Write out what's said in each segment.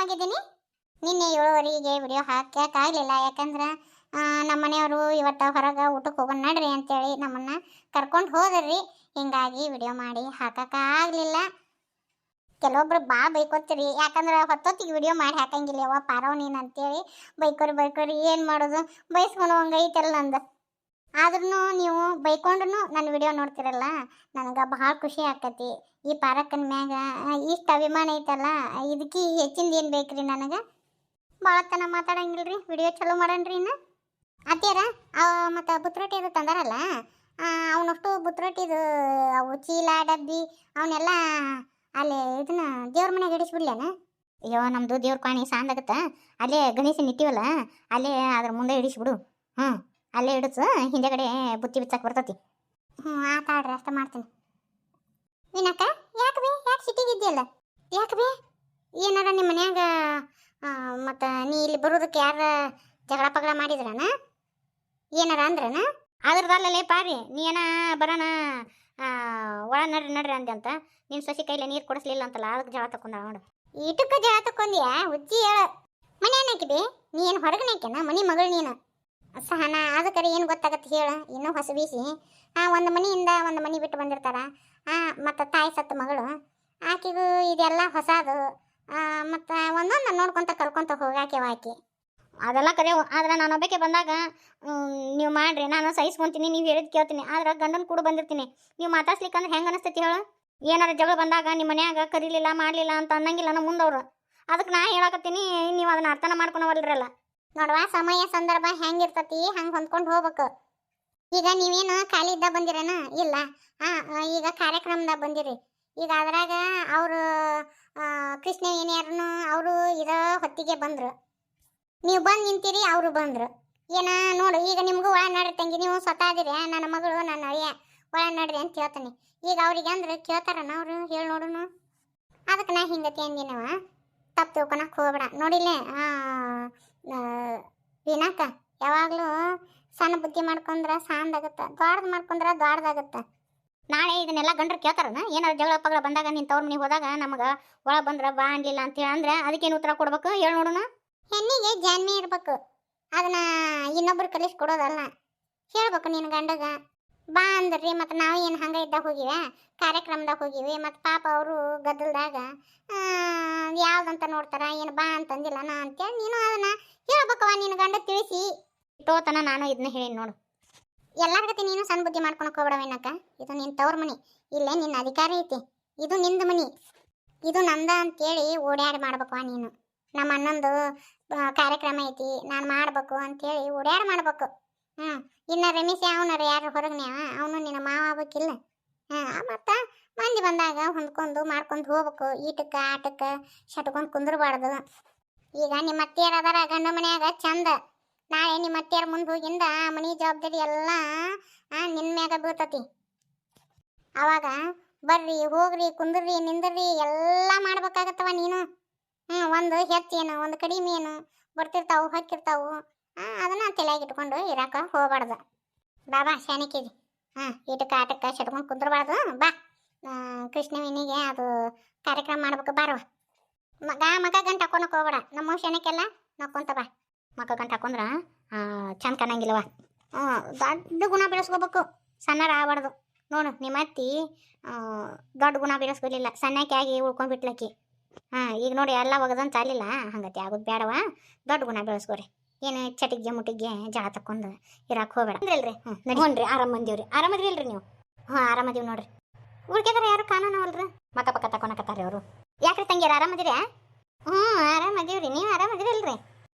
ಆರಾಮಾಗಿದ್ದೀನಿ. ನಿನ್ನೆ 7:15ಗೆ ವಿಡಿಯೋ ಹಾಕೋಕ್ಕಾಗಲಿಲ್ಲ, ಯಾಕಂದ್ರೆ ನಮ್ಮ ಮನೆಯವರು ಇವತ್ತು ಹೊರಗೆ ಊಟಕ್ಕೆ ಹೋಗೋಣ ನಡ್ರಿ ಅಂತೇಳಿ ನಮ್ಮನ್ನು ಕರ್ಕೊಂಡು ಹೋದ್ರಿ. ಹಿಂಗಾಗಿ ವಿಡಿಯೋ ಮಾಡಿ ಹಾಕೋಕ್ಕಾಗಲಿಲ್ಲ. ಕೆಲವೊಬ್ರು ಬೈಕೋತೀರಿ, ಯಾಕಂದ್ರೆ ಹೊತ್ತೊತ್ತಿಗೆ ವಿಡಿಯೋ ಮಾಡಿ ಹಾಕಂಗಿಲ್ಲ ಯವ್ವ ಪಾರವ್ ನೀನು ಅಂತೇಳಿ ಬೈಕೋರಿ ಏನು ಮಾಡೋದು, ಬೈಸ್ಕೊಂಡು ಹಂಗೈತಲ್ಲ ನಂದು. ಆದ್ರೂ ನೀವು ಬೈಕೊಂಡು ನನ್ನ ವಿಡಿಯೋ ನೋಡ್ತಿರಲ್ಲ, ನನಗೆ ಭಾಳ ಖುಷಿ ಆಕತಿ. ಈ ಪಾರಕ್ಕನ ಮ್ಯಾಗ ಇಷ್ಟು ಅಭಿಮಾನ ಐತಲ್ಲ, ಇದಕ್ಕೆ ಹೆಚ್ಚಿಂದ ಏನು ಬೇಕ್ರಿ ನನಗೆ. ಭಾಳ ತನ ಮಾತಾಡಂಗಿಲ್ರಿ, ವಿಡಿಯೋ ಚಲೋ ಮಾಡಣ್ರಿ. ಇನ್ನು ಅತ್ತೀರ ಮತ್ತು ಬುತ್ರೊಟ್ಟಿ ಅದು ತಂದಾರಲ್ಲ, ಅವನಷ್ಟು ಬುತ್ರೊಟ್ಟಿದು ಅವು ಚೀಲ ಡಬ್ಬಿ ಅವನ್ನೆಲ್ಲ ಅಲ್ಲಿ ಇದನ್ನ ದೇವ್ರ ಮನೆಗೆ ಇಡಿಸ್ಬಿಡ್ಲೇನ? ಅಯ್ಯೋ ನಮ್ಮದು ದೇವ್ರ ಪಾಣಿ ಸಾಂದಾಗತ್ತ, ಅಲ್ಲೇ ಗಣೇಶನ ಇಟ್ಟಿವಲ್ಲ ಅಲ್ಲೇ ಅದ್ರ ಮುಂದೆ ಇಡಿಸ್ಬಿಡು. ಅಲ್ಲೇ ಇಡಿಸು, ಹಿಂದೆಗಡೆ ಬುತ್ತಿ ಬಿಚ್ಚಕ್ಕೆ ಬರ್ತತಿ. ಆತಾಡ್ರಿ, ಅಷ್ಟ ಮಾಡ್ತೀನಿ. ವಿನಕ್ಕ ಯಾಕೆ ಸಿಟ್ಟಿಗಿದ್ದಿಯಲ್ಲ? ಯಾಕೆ ಬೇ ಏನಾರ ನಿಮ್ಮ ಮನ್ಯಾಗ ಮತ್ತು ನೀ ಇಲ್ಲಿ ಬರೋದಕ್ಕೆ ಯಾರ ಜಗಳ ಪಗಳ ಮಾಡಿದ್ರನ? ಏನಾರ ಅಂದ್ರನ? ಅದ್ರದಲ್ಲೇ ಪಾರಿ ನೀ ಏನ ಬರೋಣ ಒಳ ನಡ್ರಿ ಅಂದೆ ಅಂತ ನೀನು ಸಸಿ ಕೈಲಿ ನೀರು ಕೊಡಿಸ್ಲಿಲ್ಲ ಅಂತಲ್ಲ, ಅದಕ್ಕೆ ಜಗಳ ತಕೊಂಡ ನೋಡು. ಇಟಕ್ಕೆ ಜಗಳ ತಕೊಂಡ್ಯಾ ಹುಚ್ಚಿ ಹೇಳ. ಮನೆ ಏನಾಕಿದೆ ನೀ? ಏನು ಹೊರಗನೆ ಹಾಕ್ಯಾನ ಮನೆ ಮಗಳು ನೀನು? ಸಹನ ಅದಕ್ಕರೆ ಏನು ಗೊತ್ತಾಗತ್ತೆ ಹೇಳು? ಇನ್ನೂ ಹೊಸ ಬೀಸಿ ಒಂದು ಮನೆಯಿಂದ ಒಂದು ಮನೆ ಬಿಟ್ಟು ಬಂದಿರ್ತಾರ. ಮತ್ತು ತಾಯಿ ಸತ್ತ ಮಗಳು, ಆಕೆಗೂ ಇದೆಲ್ಲ ಹೊಸದು. ಮತ್ತು ಒಂದೊಂದು ನೋಡ್ಕೊತ ಕಲ್ಕೊತ ಹೋಗಾಕ್ಯವ ಆಕೆ. ಅದೆಲ್ಲ ಕರೆಯವು. ಆದ್ರೆ ನಾನು ಒಬ್ಬಕ್ಕೆ ಬಂದಾಗ ನೀವು ಮಾಡಿರಿ, ನಾನು ಸಹಿಸ್ಕೊತೀನಿ, ನೀವು ಹೇಳಿದ್ ಕೇಳ್ತೀನಿ. ಆದ್ರೆ ಗಂಡನ ಕೂಡ ಬಂದಿರ್ತೀನಿ. ನೀವು ಮಾತಾಡ್ಸ್ಲಿಕ್ಕಂದ್ರೆ ಹೆಂಗೆ ಅನಿಸ್ತೈತಿ ಹೇಳು? ಏನಾರ ಜಗಳ ಬಂದಾಗ ನಿಮ್ಮ ಮನ್ಯಾಗ ಕರೀಲಿಲ್ಲ ಮಾಡಲಿಲ್ಲ ಅಂತ ಅನ್ನಂಗಿಲ್ಲ ನಮ್ಮ ಮುಂದವರು. ಅದಕ್ಕೆ ನಾ ಹೇಳಕತ್ತೀನಿ, ನೀವು ಅದನ್ನ ಅರ್ಥನ ಮಾಡ್ಕೊಳವಲ್ರಲ್ಲ. ನೋಡುವ, ಸಮಯ ಸಂದರ್ಭ ಹೆಂಗಿರ್ತತಿ ಹಂಗೆ ಹೊಂದ್ಕೊಂಡು ಹೋಗ್ಬೇಕು. ಈಗ ನೀವೇನು ಖಾಲಿ ಇದ್ದ ಬಂದಿರೇನ? ಇಲ್ಲ, ಈಗ ಕಾರ್ಯಕ್ರಮದಾಗ ಬಂದಿರಿ. ಈಗ ಅದ್ರಾಗ ಅವರು ಕೃಷ್ಣ ಏನ್ಯಾರನು ಅವರು ಇರೋ ಹೊತ್ತಿಗೆ ಬಂದರು, ನೀವು ಬಂದು ನಿಂತೀರಿ, ಅವರು ಬಂದರು. ಏನ ನೋಡು, ಈಗ ನಿಮಗೂ ಒಳ ನಡ್ರಿ ತಂಗಿ, ನೀವು ಸ್ವತಃ ಅದಿರಿ, ನನ್ನ ಮಗಳು ನನ್ನ ಅಳಿಯ ಒಳ ನಡ್ರಿ ಅಂತ ಹೇಳ್ತಾನೆ. ಈಗ ಅವ್ರಿಗೆ ಅಂದ್ರೆ ಕೇಳ್ತಾರನ ಅವರು? ಹೇಳಿ ನೋಡುನು. ಅದಕ್ಕೆ ನಾ ಹಿಂಗತಿ ಅಂದಿನವ, ತಪ್ಪು ತಿಳ್ಕೊಳಕ್ಕೆ ಹೋಗ್ಬೇಡ. ನೋಡಿಲ್ಲೇ ವಿನಾಕ ಯಾವಾಗಲೂ ಸಣ್ಣ ಬುದ್ಧಿ ಮಾಡ್ಕೊಂಡ್ರೆ ಸಾಂದಾಗತ್ತೆ, ದೊಡ್ಡದು ಮಾಡ್ಕೊಂಡ್ರೆ ದೊಡ್ಡದಾಗತ್ತೆ. ನಾಳೆ ಇದನ್ನೆಲ್ಲ ಗಂಡ್ರು ಕೇಳ್ತಾರನ? ಏನಾರು ಜಗಳ ಪಗಳ ಬಂದಾಗ ನಿನ್ನ ತವ್ರ ಮನೆಗೆ ಹೋದಾಗ ನಮಗೆ ಒಳ ಬಂದ್ರೆ ಬಾ ಅಂದಿಲ್ಲ ಅಂತೇಳಿ ಅಂದ್ರೆ ಅದಕ್ಕೇನು ಉತ್ತರ ಕೊಡ್ಬೇಕು ಹೇಳಿ ನೋಡೋಣ? ಹೆಣ್ಣಿಗೆ ಜಾನ್ಮೆ ಇರ್ಬೇಕು, ಅದನ್ನ ಇನ್ನೊಬ್ರು ಕಲಿಸಿ ಕೊಡೋದಲ್ಲ. ಹೇಳ್ಬೇಕು ನಿನ್ನ ಗಂಡಗ ಬಾ ಅಂದ್ರಿ. ಮತ್ತು ನಾವು ಏನು ಹಂಗೆ ಇದ್ದಾಗ ಹೋಗಿವೆ, ಕಾರ್ಯಕ್ರಮದಾಗ ಹೋಗಿವಿ. ಮತ್ತು ಪಾಪ ಅವರು ಗದ್ದಲ್ದಾಗ ಯಾವ್ದಂತ ನೋಡ್ತಾರ, ಏನು ಬಾ ಅಂತಂದಿಲ್ಲ ನಾ ಅಂತೇಳಿ ನೀನು ಅದನ್ನ ಹೇಳ್ಬೇಕವ ನಿನ್ನ ಗಂಡ ತಿಳಿಸಿ. ಇಟ್ಟೋತನ ನಾನು ಇದನ್ನ ಹೇಳಿ ನೋಡು. ಎಲ್ಲಾರ್ಗತಿ ನೀನು ಸಣ್ಣ ಬುದ್ಧಿ ಮಾಡ್ಕೊಳಕ್ ಹೋಗ್ಬಿಡವೇನಕ್ಕ. ಇದು ನಿನ್ನ ತವ್ರ ಮನೆ, ಇಲ್ಲೇ ನಿನ್ನ ಅಧಿಕಾರ ಐತಿ. ಇದು ನಿಂದ ಮನೆ, ಇದು ನಂದ ಅಂತೇಳಿ ಓಡ್ಯಾಡಿ ಮಾಡ್ಬೇಕವ ನೀನು. ನಮ್ಮ ಅಣ್ಣಂದು ಕಾರ್ಯಕ್ರಮ ಐತಿ, ನಾನು ಮಾಡ್ಬೇಕು ಅಂತೇಳಿ ಓಡ್ಯಾಡಿ ಮಾಡ್ಬೇಕು. ಇನ್ನು ರಮೇಶ್ ಅವನಾರ ಯಾರು ಹೊರಗನೆ ಅವನು ನಿನ್ನ ಮಾವ ಆಗ್ಬೇಕಿಲ್ಲ. ಮತ್ತು ಮಂದಿ ಬಂದಾಗ ಹೊಂದ್ಕೊಂಡು ಮಾಡ್ಕೊಂಡು ಹೋಗ್ಬೇಕು. ಈಟಕ್ಕೆ ಆಟಕ್ಕೆ ಶಟ್ಕೊಂಡು ಕುಂದ್ರಬಾರ್ದು. ಈಗ ನಿಮ್ಮ ಅತ್ತೆಯರು ಅದಾರ ಗಂಡ ಮನ್ಯಾಗ ಚಂದ, ನಾಳೆ ನಿಮ್ಮ ಅತ್ತೆಯರ ಮುಂದೆ ಹೋಗಿಂದ ಮನೆ ಜವಾಬ್ದಾರಿ ಎಲ್ಲ ನಿನ್ನ ಮ್ಯಾಗ ಬೀಳ್ತತಿ. ಅವಾಗ ಬರ್ರಿ ಹೋಗ್ರಿ ಕುಂದ್ರಿ ನಿಂದ್ರಿ ಎಲ್ಲ ಮಾಡ್ಬೇಕಾಗತ್ತವ ನೀನು. ಒಂದು ಹೆಚ್ಚೇನು ಒಂದು ಕಡಿಮೆ ಏನು ಬರ್ತಿರ್ತಾವು ಹಾಕಿರ್ತಾವು, ಅದನ್ನ ತಲೆಯಾಗಿ ಇಟ್ಕೊಂಡು ಇರಾಕ ಹೋಗ್ಬಾರ್ದು. ಬಾಬಾ ಶಾನಿಕಿರಿ, ಈಟಕ್ಕೆ ಆಟಕ್ಕೆ ಶಟ್ಕೊಂಡು ಕುಂದ್ರಬಾರ್ದು. ಬಾ ಕೃಷ್ಣವೇಣಿಗೆ ಅದು ಕಾರ್ಯಕ್ರಮ ಮಾಡ್ಬೇಕು ಬಾರವ. ಮಗ ಗಂಟು ಹಾಕೊಳಕ್ಕೆ ಹೋಗ್ಬೇಡ. ನಮ್ಮ ಶಾನಕ್ಕೆಲ್ಲ ನೋಡ್ಕೊಂತ ಬಾ. ಮಗ ಗಂಟು ಹಾಕೊಂಡ್ರ ಚಂದ ಕಾಣಂಗಿಲ್ಲವ. ದೊಡ್ಡ ಗುಣ ಬೆಳೆಸ್ಕೋಬೇಕು, ಸಣ್ಣರ ಆಗಬಾರ್ದು. ನೋಡು ನಿಮ್ಮ ಅತ್ತಿ ದೊಡ್ಡ ಗುಣ ಬೆಳೆಸ್ಕೊಲಿಲ್ಲ, ಸಣ್ಣಕ್ಕೆ ಆಗಿ ಉಳ್ಕೊಂಡ್ಬಿಟ್ಲಕ್ಕಿ. ಈಗ ನೋಡಿ ಎಲ್ಲ ಒಗದಂತ ಅಲ್ಲಿಲ್ಲ, ಹಂಗತಿ ಆಗೋದು ಬೇಡವ. ದೊಡ್ಡ ಗುಣ ಬೆಳೆಸ್ಕೋರಿ. ಏನು ಚಟಿಗೆ ಮುಟ್ಟಿಗೆ ಜಳ ತಕ್ಕೊಂಡು ಇರಾಕ್ ಹೋಗ್ಬೇಡ ಅಂದ್ರಲ್ರಿ. ನಡ್ಕೊಂಡ್ರಿ ಆರಾಮ ಬಂದೀವ್ರಿ. ಆರಾಮದ್ರಿ ಇಲ್ರಿ ನೀವು? ಆರಾಮದೀವಿ ನೋಡ್ರಿ. ಉಳ್ಕೆದಾರ ಯಾರು ಕಾಣೋನವಲ್ರಿ, ಮಕ್ಕ ಪಕ್ಕ ತಕೊಳಕತ್ತಾರಿ ಅವರು. ಯಾಕ್ರಿ ತಂಗಿಯಾರ ಆರಾಮದಿರಾ? ಆರಾಮದೀವ್ರಿ. ನೀವು ಆರಾಮದಿರಿ ಅಲ್ರಿ?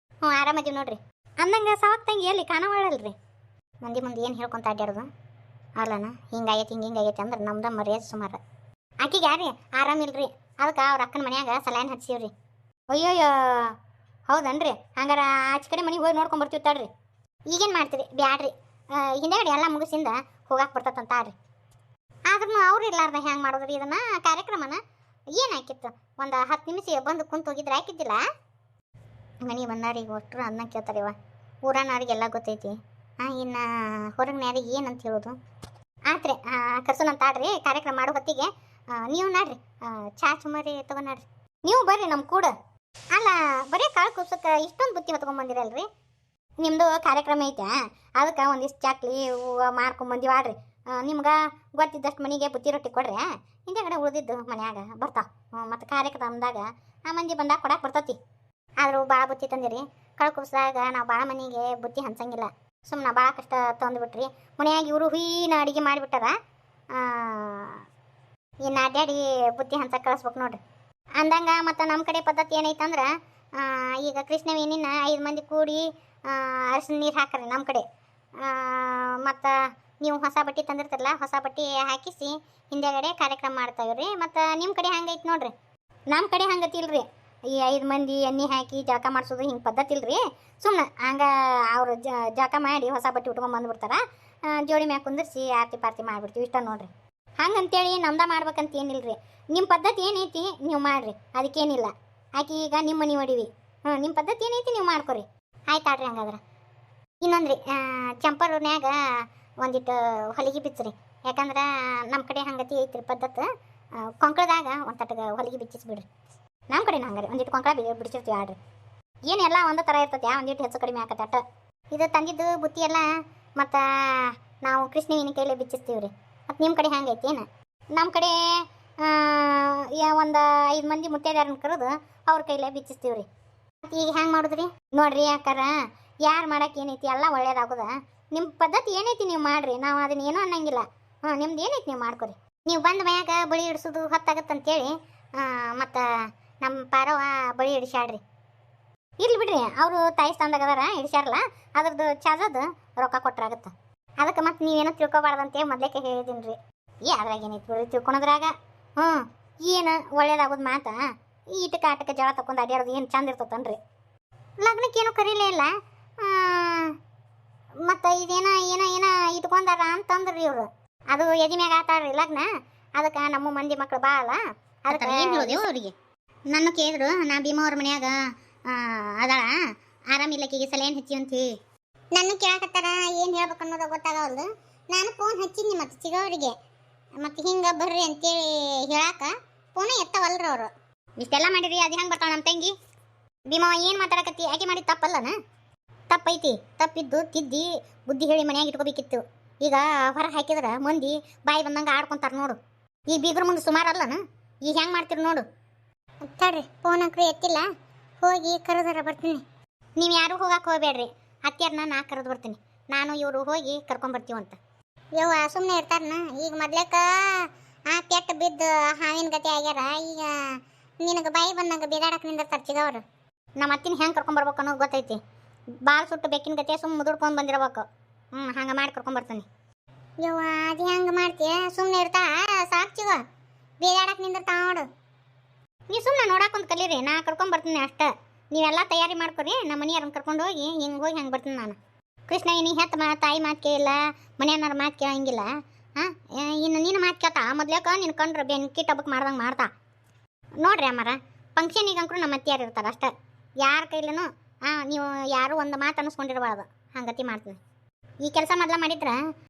ಆರಾಮದೀವಿ ನೋಡ್ರಿ. ಅಂದಂಗೆ ಸಾಕ್ ತಂಗಿ ಎಲ್ಲಿ ಕಾಣವಾಳಲ್ರಿ? ಮಂದಿ ಏನು ಹೇಳ್ಕೊಂತ ಅಡ್ಯಾಡೋದು ಅಲ್ಲನ? ಹಿಂಗಾಗೈತಿ ಹಿಂಗಾಗೈತಿ ಅಂದ್ರೆ ನಮ್ದು ಮರ್ಯಾದೆ ಸುಮಾರು. ಆಕಿಗೆ ಯಾರೀ ಆರಾಮಿಲ್ರಿ, ಅದಕ್ಕೆ ಅವ್ರ ಅಕ್ಕನ ಮನ್ಯಾಗ ಸಲೈನ್ ಹಚ್ಚಿವ್ರಿ. ಅಯ್ಯೋಯ್ಯೋ ಹೌದನ್ರಿ? ಹಂಗಾರ ಆಚೆ ಕಡೆ ಮನೆಗೆ ಹೋಗಿ ನೋಡ್ಕೊಂಬರ್ತೀವಿ ತಡ್ರಿ. ಈಗೇನು ಮಾಡ್ತೀರಿ? ಬ್ಯಾಡ್ರಿ, ಹಿಂದೆಗಡೆ ಎಲ್ಲ ಮುಗಿಸಿಂದ ಹೋಗಾಕ್ ಬರ್ತದಂತಾರ್ರಿ. ಆದ್ರೂ ಅವ್ರು ಇರ್ಲಾರ್ದ ಹೆಂಗೆ ಮಾಡೋದ್ರಿ ಇದನ್ನ ಕಾರ್ಯಕ್ರಮನ? ಏನು ಹಾಕಿತ್ತು, ಒಂದು 10 ನಿಮಿಷ ಬಂದು ಕುಂತು ಹೋಗಿದ್ರೆ ಹಾಕಿದ್ದಿಲ್ಲ. ಮನೆ ಬಂದವ್ರಿಗೆ ಒಟ್ಟರು ಅದನ್ನ ಕೇಳ್ತಾರಿವ. ಊರನವ್ರಿಗೆಲ್ಲ ಗೊತ್ತೈತಿ. ಇನ್ನು ಹೊರಗಿನ್ಯಾರಿಗೆ ಏನಂತ ಹೇಳೋದು? ಆತ್ರಿ ಕರ್ಸೋನಂತಾಡ್ರಿ ಕಾರ್ಯಕ್ರಮ ಮಾಡೋ ಹೊತ್ತಿಗೆ. ನೀವು ನಡ್ರಿ ಚಾ ಚುಮರಿ ತಗೊಂಡ್ರಿ. ನೀವು ಬರ್ರಿ ನಮ್ಮ ಕೂಡ. ಅಲ್ಲ ಬರೀ ಕಾಳು ಕುಪ್ಸಕ್ಕೆ ಇಷ್ಟೊಂದು ಬುತ್ತಿ ಹೊತ್ಕೊಂಡ್ ಬಂದಿರಲ್ರಿ. ನಿಮ್ಮದು ಕಾರ್ಯಕ್ರಮ ಐತೆ, ಅದಕ್ಕೆ ಒಂದಿಷ್ಟು ಚಾಕ್ಲಿ ಹೂವು ಮಾರ್ಕೊಂಬಂದಿವಿ ಆಡ್ರಿ. ನಿಮ್ಗೆ ಗೊತ್ತಿದ್ದಷ್ಟು ಮನೆಗೆ ಬುತ್ತಿ ರೊಟ್ಟಿ ಕೊಡ್ರಿ, ಹಿಂದೆಗಡೆ ಉಳಿದಿದ್ದು ಮನ್ಯಾಗ ಬರ್ತಾವ. ಮತ್ತು ಕಾರ್ಯಕ್ರಮದಾಗ ಆ ಮಂದಿ ಬಂದಾಗ ಕೊಡಕ್ಕೆ ಬರ್ತತಿ. ಆದರೂ ಭಾಳ ಬುತ್ತಿ ತಂದಿರಿ. ಕಾಳು ಕುಪ್ಸದಾಗ ನಾವು ಭಾಳ ಮನೆಗೆ ಬುತ್ತಿ ಹಂಚಂಗಿಲ್ಲ. ಸುಮ್ಮನೆ ಭಾಳ ಕಷ್ಟ ತಂದುಬಿಟ್ರಿ. ಮನ್ಯಾಗ ಇವರು ಹುಯಿನ ಅಡುಗೆ ಮಾಡಿಬಿಟ್ಟಾರ. ಇನ್ನು ಅಡ್ಡಾಡಿ ಬುತ್ತಿ ಹಂಚಕ್ಕೆ ಕಳಿಸ್ಬೇಕು ನೋಡ್ರಿ. ಅಂದಂಗೆ ಮತ್ತು ನಮ್ಮ ಕಡೆ ಪದ್ಧತಿ ಏನೈತಂದ್ರೆ, ಈಗ ಕೃಷ್ಣವೇನಿನ 5 ಮಂದಿ ಕೂಡಿ ಅರಿಶಿನ ನೀರು ಹಾಕ್ರಿ ನಮ್ಮ ಕಡೆ. ಮತ್ತು ನೀವು ಹೊಸ ಬಟ್ಟೆ ತಂದಿರ್ತಿರಲ್ಲ, ಹೊಸ ಬಟ್ಟೆ ಹಾಕಿಸಿ ಹಿಂದೆಗಡೆ ಕಾರ್ಯಕ್ರಮ ಮಾಡ್ತಾವ್ರಿ. ಮತ್ತು ನಿಮ್ಮ ಕಡೆ ಹಂಗೈತೆ ನೋಡ್ರಿ. ನಮ್ಮ ಕಡೆ ಹಂಗತಿಲ್ರಿ. ಈ 5 ಮಂದಿ ಎಣ್ಣೆ ಹಾಕಿ ಜಳಕ ಮಾಡಿಸೋದು ಹಿಂಗೆ ಪದ್ಧತಿ ಇಲ್ರಿ. ಸುಮ್ಮನೆ ಹಂಗೆ ಅವರು ಜಳಕ ಮಾಡಿ ಹೊಸ ಬಟ್ಟೆ ಉಟ್ಕೊಂಡು ಬಂದುಬಿಡ್ತಾರೆ. ಜೋಡಿ ಮ್ಯಾಗ ಕುಂದಿರ್ಸಿ ಆರತಿ ಪಾರ್ತಿ ಮಾಡಿಬಿಡ್ತೀವಿ. ಇಷ್ಟ ನೋಡ್ರಿ. ಹಂಗಂತೇಳಿ ನಮ್ದ ಮಾಡ್ಬೇಕಂತ ಏನಿಲ್ರಿ. ನಿಮ್ಮ ಪದ್ಧತಿ ಏನೈತಿ ನೀವು ಮಾಡಿರಿ, ಅದಕ್ಕೇನಿಲ್ಲ. ಆಕೆ ಈಗ ನಿಮ್ಮ ಮನೆ ಹೊಡಿವಿ. ನಿಮ್ಮ ಪದ್ಧತಿ ಏನೈತಿ ನೀವು ಮಾಡ್ಕೊರಿ. ಆಯ್ತಾಡ್ರಿ. ಹಂಗಾದ್ರೆ ಇನ್ನೊಂದ್ರಿ, ಚಂಪರ್ನ್ಯಾಗ ಒಂದಿಟ್ಟು ಹೊಲಿಗೆ ಬಿಚ್ಚ್ರಿ. ಯಾಕಂದ್ರೆ ನಮ್ಮ ಕಡೆ ಹಂಗತಿ ಐತ್ರಿ ಪದ್ಧತಿ. ಕೊಂಕಳದಾಗ ಒಂದು ತಟ್ಟಗೆ ಹೊಲಿಗೆ ಬಿಚ್ಚಿಸ್ಬಿಡ್ರಿ. ನಮ್ಮ ಕಡೆ ಹಂಗಾರಿ ಒಂದಿಟ್ಟು ಕೊಂಕಳ ಬಿಡಿಸಿರ್ತೀವಿ ಆಡ್ರಿ. ಏನೆಲ್ಲ ಒಂದು ಥರ ಇರ್ತೈತಿ, ಒಂದಿಟ್ಟು ಹೆಚ್ಚು ಕಡಿಮೆ ಆಕತ್ತ. ಇದು ತಂದಿದ್ದು ಬುತ್ತಿ ಎಲ್ಲ ಮತ್ತು ನಾವು ಕೃಷ್ಣವೇಣಿ ಕೈಲೇ ಬಿಚ್ಚಿಸ್ತೀವಿ ರೀ. ಮತ್ತು ನಿಮ್ಮ ಕಡೆ ಹಂಗೈತಿ ಏನು? ನಮ್ಮ ಕಡೆ ಒಂದು 5 ಮಂದಿ ಮುತ್ತೈದೆಯರನ್ನ ಕರೆದು ಅವ್ರ ಕೈಲೇ ಬಿಚ್ಚಿಸ್ತೀವಿ ರೀ. ಮತ್ತು ಈಗ ಹೆಂಗೆ ಮಾಡಿದ್ರಿ ನೋಡ್ರಿ. ಯಾಕಾರ ಯಾರು ಮಾಡಕ್ಕೆ ಏನೈತಿ ಎಲ್ಲ ಒಳ್ಳೇದಾಗೋದ. ನಿಮ್ಮ ಪದ್ಧತಿ ಏನೈತಿ ನೀವು ಮಾಡಿರಿ, ನಾವು ಅದನ್ನ ಏನೂ ಅನ್ನಂಗಿಲ್ಲ. ನಿಮ್ದು ಏನೈತಿ ನೀವು ಮಾಡ್ಕೊರಿ. ನೀವು ಬಂದ ಮ್ಯಾಗ ಬಳಿ ಹಿಡಿಸೋದು ಹೊತ್ತಾಗತ್ತಂತೇಳಿ ಮತ್ತು ನಮ್ಮ ಪಾರವ ಬಳಿ ಹಿಡಿಸ್ಯಾಡ್ರಿ. ಇರ್ಲಿ ಬಿಡ್ರಿ, ಅವರು ತಾಯಿ ಸ್ಥಾನದಾಗ ಅದಾರ, ಹಿಡಿಸ್ಯಾರಲ್ಲ, ಅದ್ರದ್ದು ಚಾರ್ಜದು ರೊಕ್ಕ ಕೊಟ್ರಾಗತ್ತೆ. ಅದಕ್ಕೆ ಮತ್ತು ನೀವೇನೋ ತಿಳ್ಕೊಬಾರ್ದಂತೆ ಮೊದಲೇಕೆ ಹೇಳಿದ್ದೀನಿ ರೀ. ಅದ್ರಾಗ ಏನೈತಿ ಬಿಡ್ರಿ ತಿಳ್ಕೊಳೋದ್ರಾಗ. ಏನು ಒಳ್ಳೇದಾಗೋದು ಮಾತಾ. ಈಟಕ್ಕೆ ಆಟಕ್ಕೆ ಜಳ ತಗೊಂಡು ಅಡ್ಯಾಡೋದು ಏನು ಚಂದ ಇರ್ತತನ್ರಿ. ಲಗ್ನಕ್ಕೇನು ಕರೀಲೇ ಇಲ್ಲ. ಮತ್ತು ಇದೇನೋ ಏನೋ ಏನೋ ಇಟ್ಕೊಂಡಾರ ಅಂತಂದ್ರಿ ಇವರು. ಅದು ಎದಿ ಮ್ಯಾಗ ಆತಾಡ್ರಿ ಲಗ್ನ. ಅದಕ್ಕೆ ನಮ್ಮ ಮಂದಿ ಮಕ್ಳು ಭಾಳ. ಅದಕ್ಕೆ ಏನು ಹೇಳಿದೆವು ಅವರಿಗೆ. ನನ್ನ ಕೇಳಿದ್ರು, ನಾ ಭೀಮವ್ರ ಮನ್ಯಾಗ ಅದಾಳ, ಆರಾಮಿಲ್ಲಕ್ಕಿಗೆ ಸಲೇನು ಹಚ್ಚಿವಂತಿ. ನನ್ನ ಕೇಳಕತ್ತಾರ, ಏನು ಹೇಳ್ಬೇಕು ಅನ್ನೋದು ಗೊತ್ತಾಗವಲ್ದು. ನಾನು ಫೋನ್ ಹಚ್ಚಿದ್ನಿ ಮತ್ತು ಸಿಗೋರಿಗೆ. ಮತ್ತು ಹಿಂಗೆ ಬರ್ರಿ ಅಂತೇಳಿ ಹೇಳಾಕ ಫೋನೇ ಎತ್ತವಲ್ರಿ ಅವರು. ಇಷ್ಟೆಲ್ಲ ಮಾಡಿರಿ, ಅದು ಹೆಂಗೆ ಬರ್ತಾವ ನಮ್ಮ ತಂಗಿ. ಭೀಮವ್ವ ಏನು ಮಾತಾಡಕತ್ತಿ, ಆಕೆ ಮಾಡಿದ ತಪ್ಪಲ್ಲನ? ತಪ್ಪೈತಿ. ತಪ್ಪಿದ್ದು ತಿದ್ದಿ ಬುದ್ಧಿ ಹೇಳಿ ಮನ್ಯಾಗ ಇಟ್ಕೋಬೇಕಿತ್ತು. ಈಗ ಹೊರ ಹಾಕಿದ್ರೆ ಮಂದಿ ಬಾಯಿ ಬಂದಂಗೆ ಆಡ್ಕೊಂತಾರೆ ನೋಡು. ಈ ಬೀಗ್ರ ಮುಂದೆ ಸುಮಾರು ಅಲ್ಲನ, ಈಗ ಹೆಂಗೆ ಮಾಡ್ತೀರಿ ನೋಡು. ತಡ್ರಿ, ಫೋನ್ ಹಾಕ್ರಿ ಎತ್ತಿಲ್ಲ. ಹೋಗಿ ಕರೆದಾರ ಬರ್ತೀನಿ. ನೀವು ಯಾರೂ ಹೋಗಕ್ಕೆ ಹೋಗಬೇಡ್ರಿ. ಅತ್ಯಾರನ್ನ ನಾ ಕರೆದು ಬರ್ತೀನಿ. ನಾನು ಇವರು ಹೋಗಿ ಕರ್ಕೊಂಬರ್ತೀವಂತ. ಯವ್ವ ಸುಮ್ಮನೆ ಇರ್ತಾರನ. ಈಗ ಮೊದ್ಲೇಕ ಕೆಟ್ಟ ಬಿದ್ದು ಹಾವಿನ ಗತಿ ಆಗ್ಯಾರ. ಈಗ ನಿನಗೆ ಬಾಯಿ ಬಂದಂಗೆ ಬೇದಾಡಕ್ಕೆ ನಿಂದಿರ್ತಾರೆ ಚಿಗವ್ರು. ನಮ್ಮ ಅತ್ತಿನ ಹೆಂಗೆ ಕರ್ಕೊಂಬರ್ಬೇಕು ಅನ್ನೋದು ಗೊತ್ತೈತಿ. ಭಾಳ ಸುಟ್ಟು ಬೆಕ್ಕಿನ ಗತಿ ಸುಮ್ಮ ಮುದುಡ್ಕೊಂಡು ಬಂದಿರ್ಬೇಕು. ಹಂಗೆ ಮಾಡಿ ಕರ್ಕೊಂಬರ್ತೀನಿ. ಯವ್ವ ಅದು ಹೆಂಗೆ ಮಾಡ್ತೀಯ? ಸುಮ್ಮನೆ ಇರ್ತಾ ಸಾಕು ಚಿಗ, ಬೇದಾಡಕ್ಕೆ ನಿಂದಿರ್ತಾವ ನೋಡು. ನೀವು ಸುಮ್ಮನೆ ನೋಡಾಕೊಂದು ಕಲೀರಿ, ನಾ ಕರ್ಕೊಂಬರ್ತೀನಿ ಅಷ್ಟೇ. ನೀವೆಲ್ಲ ತಯಾರಿ ಮಾಡ್ಕೊರಿ. ನಮ್ಮ ಮನೆಯವ್ರನ್ನ ಕರ್ಕೊಂಡು ಹೋಗಿ ಹಿಂಗೆ ಹೋಗಿ ಹಂಗೆ ಬರ್ತೀನಿ ನಾನು. ಕೃಷ್ಣ ನೀ ಹೆತ್ತ ತಾಯಿ ಮಾತು ಕೇಳಿಲ್ಲ, ಮನೆಯವ್ರ ಮಾತು ಕೇಳಂಗಿಲ್ಲ. ಇನ್ನು ನೀನು ಮಾತು ಕೇಳ್ತಾ ಮೊದ್ಲೇಕ ನಿನ್ನ ಕಂಡ್ರೆ ಬೆಂಕಿ ಟಬ್ಬಕ್ಕೆ ಮಾಡ್ದಂಗೆ ಮಾಡ್ತಾ ನೋಡ್ರಿ. ಅಮ್ಮರ ಫಂಕ್ಷನಿಗೆ ಅಂಕರು ನಮ್ಮ ಅತ್ತಿಯಾರು ಇರ್ತಾರೆ ಅಷ್ಟೇ. ಯಾರ ಕೈಲೂ ನೀವು ಯಾರು ಒಂದು ಮಾತು ಅನ್ನಿಸ್ಕೊಂಡಿರ್ಬಾರ್ದು. ಹಂಗತಿ ಮಾಡ್ತೀನಿ. ಈ ಕೆಲಸ ಮೊದಲ ಮಾಡಿದ್ರೆ